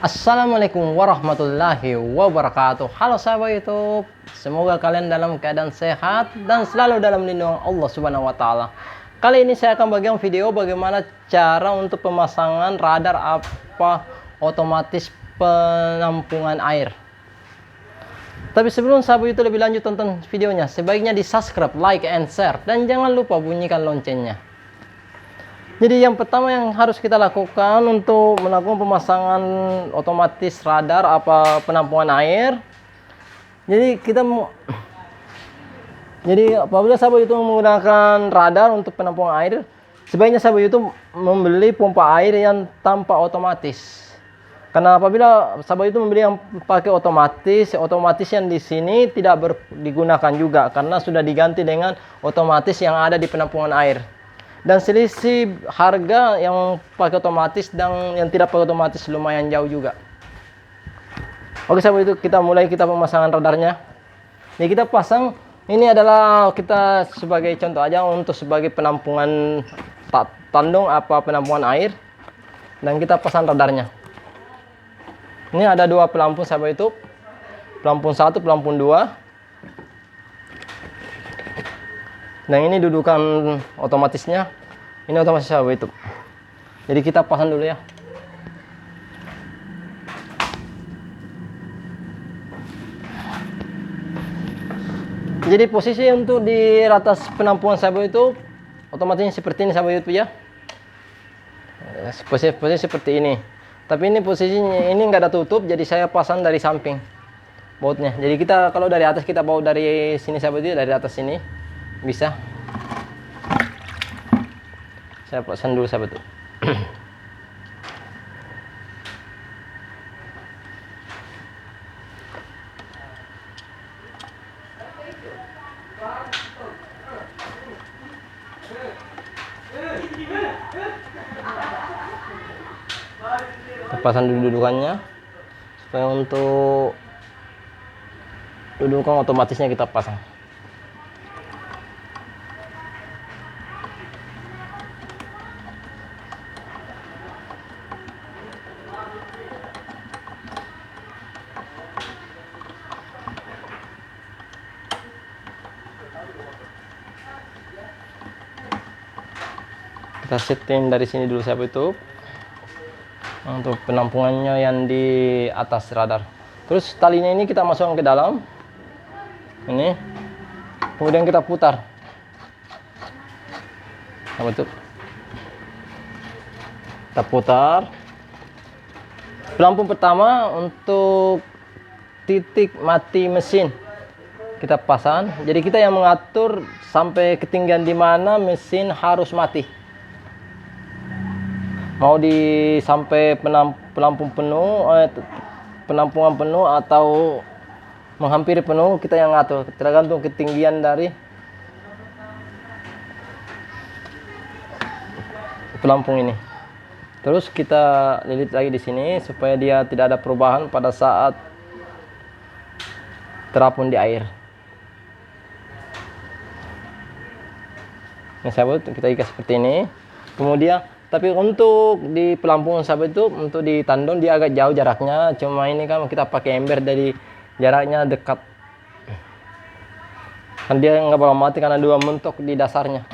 Assalamualaikum warahmatullahi wabarakatuh. Halo sahabat YouTube, semoga kalian dalam keadaan sehat dan selalu dalam lindungan Allah Subhanahu wa Ta'ala. Kali ini saya akan bagikan video bagaimana cara untuk pemasangan radar otomatis penampungan air. Tapi sebelum sahabat YouTube lebih lanjut tonton videonya, sebaiknya di subscribe, like, and share, dan jangan lupa bunyikan loncengnya. Jadi yang pertama yang harus kita lakukan untuk melakukan pemasangan otomatis radar penampungan air. Jadi apabila sahabat itu menggunakan radar untuk penampungan air, sebaiknya sahabat itu membeli pompa air yang tanpa otomatis. Karena apabila sahabat itu membeli yang pakai otomatis yang di sini tidak digunakan juga karena sudah diganti dengan otomatis yang ada di penampungan air. Dan selisih harga yang pakai otomatis dan yang tidak pakai otomatis lumayan jauh juga. Oke sahabat itu, kita pemasangan radarnya. Ini kita pasang, ini adalah kita sebagai contoh aja untuk sebagai penampungan tandung penampungan air. Dan kita pasang radarnya. Ini ada dua pelampung sahabat itu. Pelampung 1, pelampung 2. Nah ini dudukan otomatisnya. Ini otomatis sahabat itu. Jadi kita pasang dulu ya. Jadi posisi untuk di atas penampungan sahabat itu otomatisnya seperti ini sahabat itu ya. Posisi seperti ini. Tapi ini posisinya ini nggak ada tutup, jadi saya pasang dari samping bautnya. Jadi kita kalau dari atas kita baut dari sini sahabat itu, dari atas sini. Bisa saya pasang dulu sahabat tuh. Kita pasang dulu dudukannya supaya untuk dudukan otomatisnya kita pasang. Kita setting dari sini dulu sahabat itu untuk penampungannya yang di atas radar. Terus talinya ini kita masukkan ke dalam ini, kemudian kita putar sahabat itu. Kita putar pelampung pertama untuk titik mati mesin kita pasang. Jadi kita yang mengatur sampai ketinggian di mana mesin harus mati. Mau sampai penampungan penuh atau menghampiri penuh, kita yang ngatur, tergantung ketinggian dari pelampung ini. Terus kita lilit lagi di sini supaya dia tidak ada perubahan pada saat terapung di air. Nah sahabat, kita ikat seperti ini. Kemudian tapi untuk di pelampung sahabat itu, untuk di tandon dia agak jauh jaraknya. Cuma ini kan kita pakai ember dari jaraknya dekat. Kan dia nggak bakal mati karena dua mentok di dasarnya.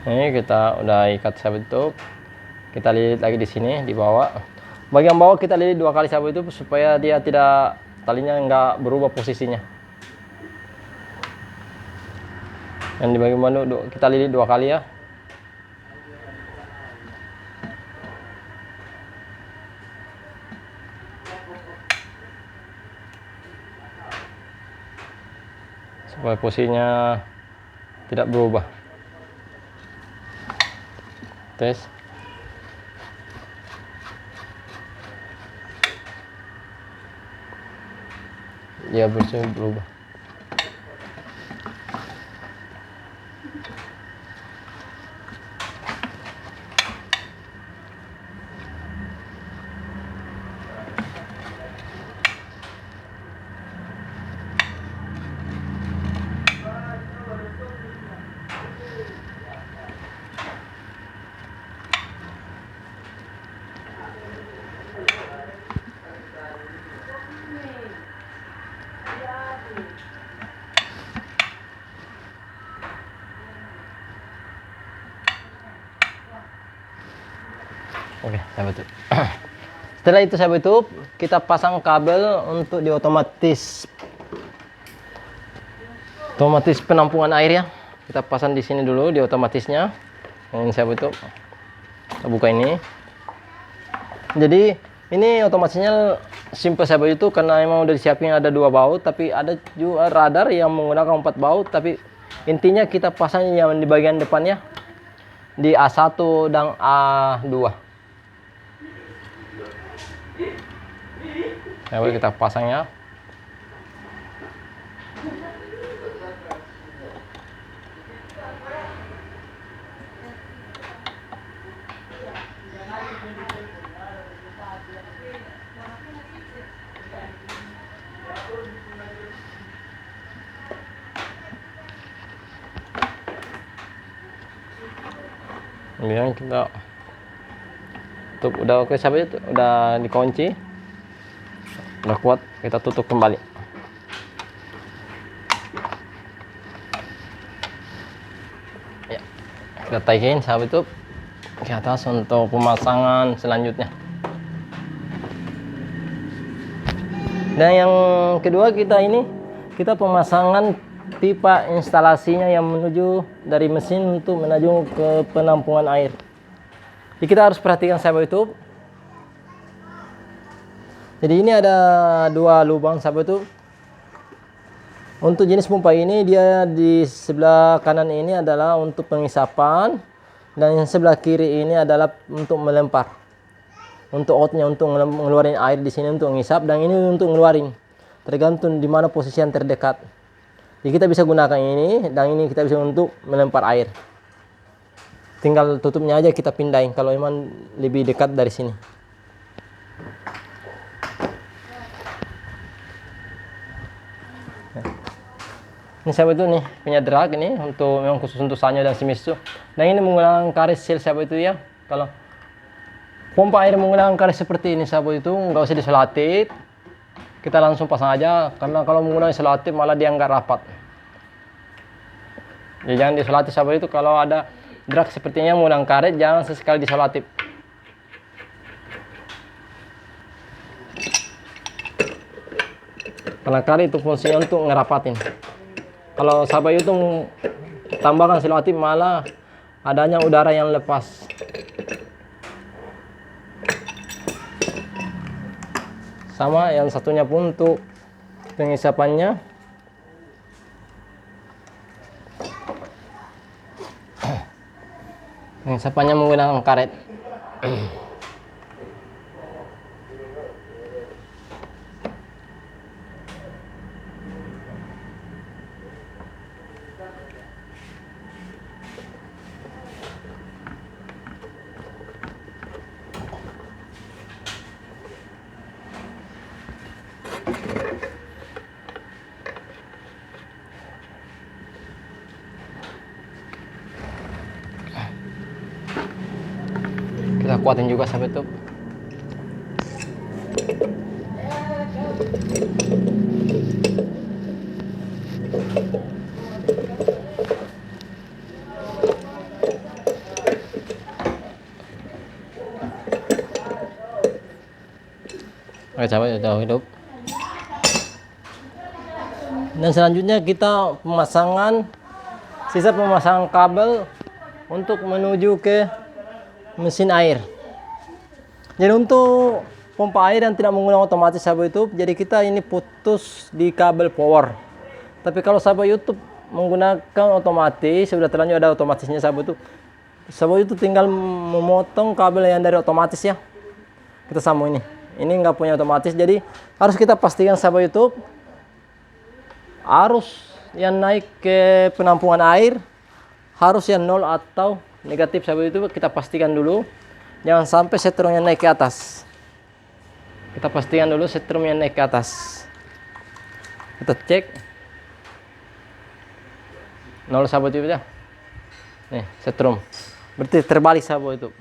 Ini kita udah ikat sahabat itu. Kita lilit lagi di sini di bawah. Bagian bawah kita lilit 2 kali sahabat itu supaya dia tidak, talinya nggak berubah posisinya. Yang di bagian bawah kita lilit 2 kali ya. Supaya posisinya tidak berubah. Tes. Ya berubah. Oke, sahabat YouTube. Setelah itu sahabat YouTube, kita pasang kabel untuk di otomatis penampungan air ya. Kita pasang di sini dulu di otomatisnya. Ini sahabat YouTube. Kita buka ini. Jadi ini otomatisnya simple sahabat YouTube karena emang udah disiapin ada 2 baut, tapi ada juga radar yang menggunakan 4 baut. Tapi intinya kita pasang yang di bagian depannya di A1 dan A2. Coba kita pasang ya. Kemudian kita tutup, udah oke sahabat, udah dikunci, udah kuat, kita tutup kembali. Ya, kita taikin sahabat itu ke atas untuk pemasangan selanjutnya. Dan yang kedua kita pemasangan pipa instalasinya yang menuju dari mesin untuk menuju ke penampungan air. Jadi kita harus perhatikan sahabat YouTube. Jadi ini ada 2 lubang sahabat YouTube. Untuk jenis pompa ini dia di sebelah kanan ini adalah untuk pengisapan dan yang sebelah kiri ini adalah untuk melempar. Untuk outnya untuk ngeluarin air di sini untuk ngisap dan ini untuk ngeluarin. Tergantung di mana posisi yang terdekat. Jadi kita bisa gunakan ini dan ini kita bisa untuk melempar air. Tinggal tutupnya aja kita pindahin kalau memang lebih dekat dari sini. Ini sahabat itu nih punya drag ini untuk memang khusus untuk Sanyo dan Shimizu. Dan ini menggunakan karet seal sahabat itu ya. Kalau pompa air menggunakan karet seperti ini sahabat itu nggak usah disolatif. Kita langsung pasang aja karena kalau menggunakan isolatif malah dia nggak rapat. Ya, jangan disolatif sahabat itu, kalau ada drag sepertinya menggunakan karet jangan sesekali disolatif. Karena karet itu fungsinya untuk ngerapatin. Kalau sahabat itu tambahkan selotip malah adanya udara yang lepas. Sama yang satunya pun untuk pengisapannya. Pengisapannya menggunakan karet. Kita kuatin juga sampai itu. Oke sahabat, udah hidup. Dan selanjutnya kita sisa pemasangan kabel untuk menuju ke mesin air. Jadi untuk pompa air yang tidak menggunakan otomatis sahabat YouTube, jadi kita ini putus di kabel power. Tapi kalau sahabat YouTube menggunakan otomatis, sudah terlanjur ada otomatisnya sahabat YouTube. Sahabat YouTube tinggal memotong kabel yang dari otomatis ya. Kita sambung ini. Ini nggak punya otomatis, jadi harus kita pastikan sahabat YouTube arus yang naik ke penampungan air harus yang 0 atau negatif sahabat YouTube. Kita pastikan dulu, jangan sampai setrumnya naik ke atas. Kita pastikan dulu setrumnya naik ke atas. Kita cek 0 sahabat YouTube ya. Nih setrum, berarti terbalik sahabat YouTube.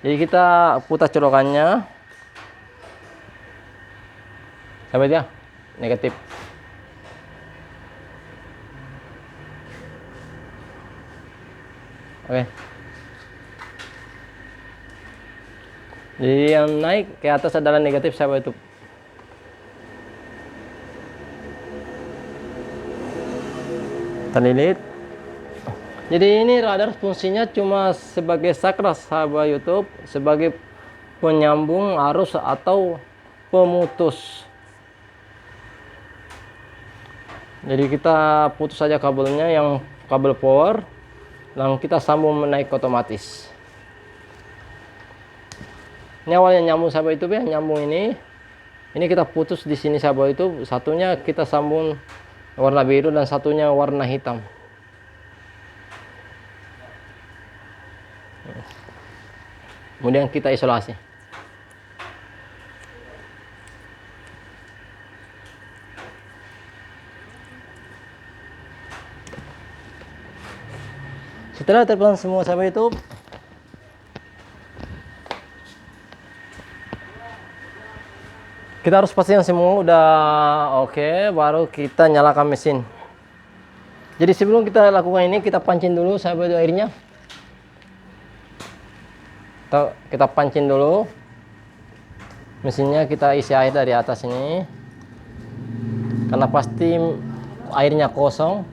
Jadi kita putar colokannya sahabat ya, negatif. Oke. Jadi yang naik ke atas adalah negatif sahabat YouTube. Terlilit. Jadi ini radar fungsinya cuma sebagai saklar sahabat YouTube, sebagai penyambung arus atau pemutus. Jadi kita putus saja kabelnya, yang kabel power, dan kita sambung naik otomatis. Ini awalnya nyambung sahabat YouTube ya, nyambung ini. Ini kita putus di sini sahabat YouTube, satunya kita sambung warna biru dan satunya warna hitam. Kemudian kita isolasi. Setelah terpasang semua sahabat YouTube, kita harus pastikan semua udah oke, baru kita nyalakan mesin. Jadi sebelum kita lakukan ini, kita pancing dulu sahabat airnya. Kita pancing dulu mesinnya, kita isi air dari atas ini, karena pasti airnya kosong.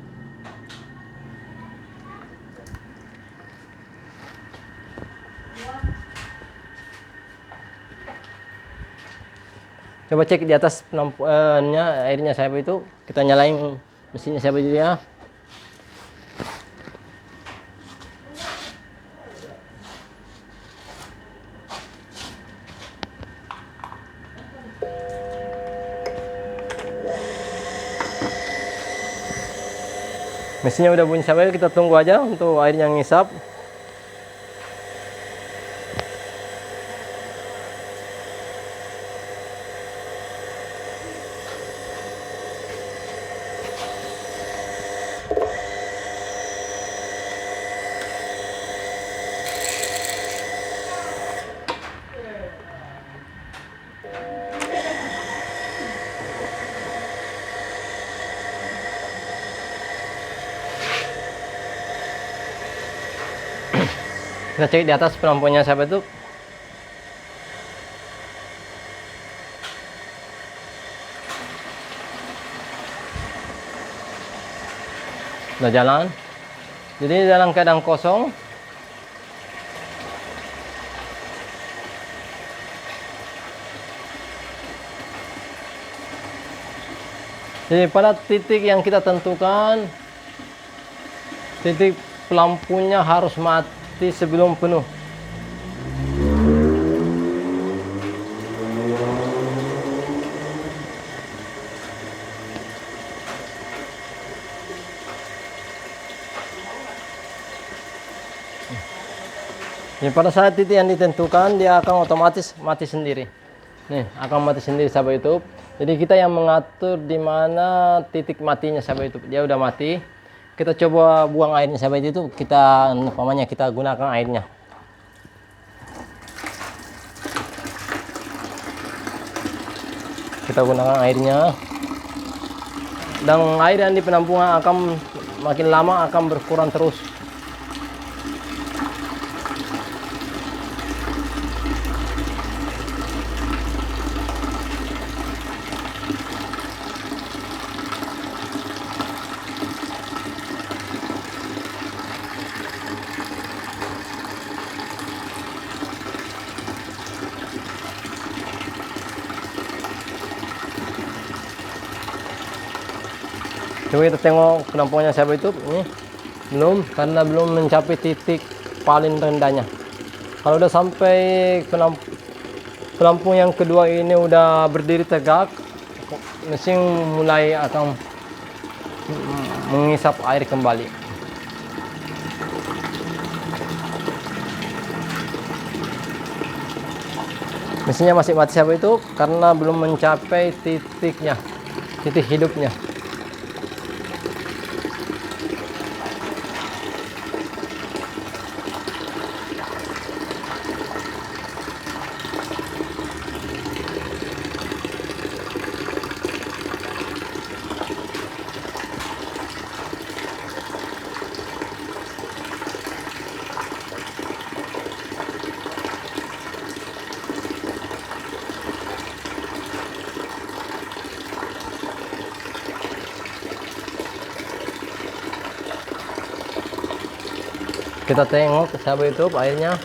Coba cek di atas penampungannya airnya sahabat itu, kita nyalain mesinnya sahabat itu ya. Mesinnya udah bunyi sahabat, kita tunggu aja untuk airnya ngisap. Kita cek di atas penampunnya sahabat itu. Udah jalan. Jadi dalam keadaan kosong. Jadi pada titik yang kita tentukan, titik lampunya harus mati sebelum penuh. Jadi pada saat titik yang ditentukan, dia akan otomatis mati sendiri. Nih, akan mati sendiri sahabat YouTube. Jadi kita yang mengatur di mana titik matinya sahabat YouTube. Dia udah mati. Kita coba buang airnya sahabat itu. Kita umpamanya kita gunakan airnya. Kita gunakan airnya. Dan air yang di penampungan akan makin lama akan berkurang terus. Coba kita tengok penampungannya sahabat YouTube. Ini belum, karena belum mencapai titik paling rendahnya. Kalau udah sampai pelampung yang kedua ini udah berdiri tegak, mesin mulai akan mengisap air kembali. Mesinnya masih mati sahabat itu karena belum mencapai titiknya, titik hidupnya. Kita tengok sahabat YouTube, airnya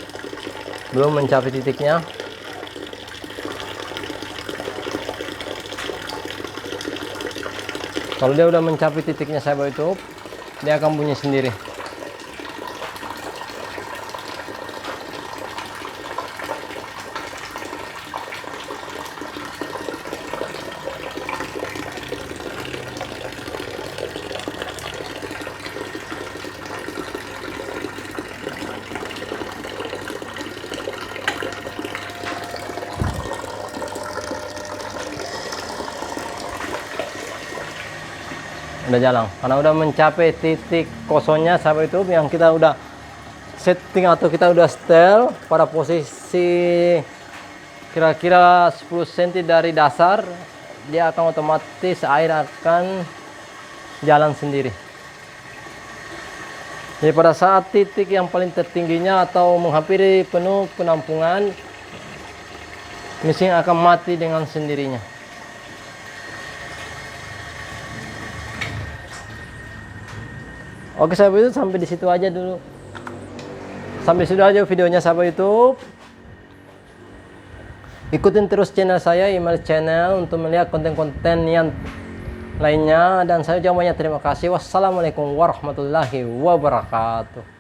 belum mencapai titiknya. Kalau dia udah mencapai titiknya sahabat YouTube, dia akan bunyi sendiri. Udah jalan, karena udah mencapai titik kosongnya sahabat YouTube yang kita udah setting atau kita udah setel pada posisi kira-kira 10 cm dari dasar, dia akan otomatis air akan jalan sendiri. Jadi pada saat titik yang paling tertingginya atau menghampiri penuh penampungan, mesin akan mati dengan sendirinya. Oke sahabat YouTube, sampai di situ aja dulu. Sampai situ aja videonya sahabat YouTube. Ikutin terus channel saya, Email Channel, untuk melihat konten-konten yang lainnya. Dan saya ucapkan banyak terima kasih. Wassalamualaikum warahmatullahi wabarakatuh.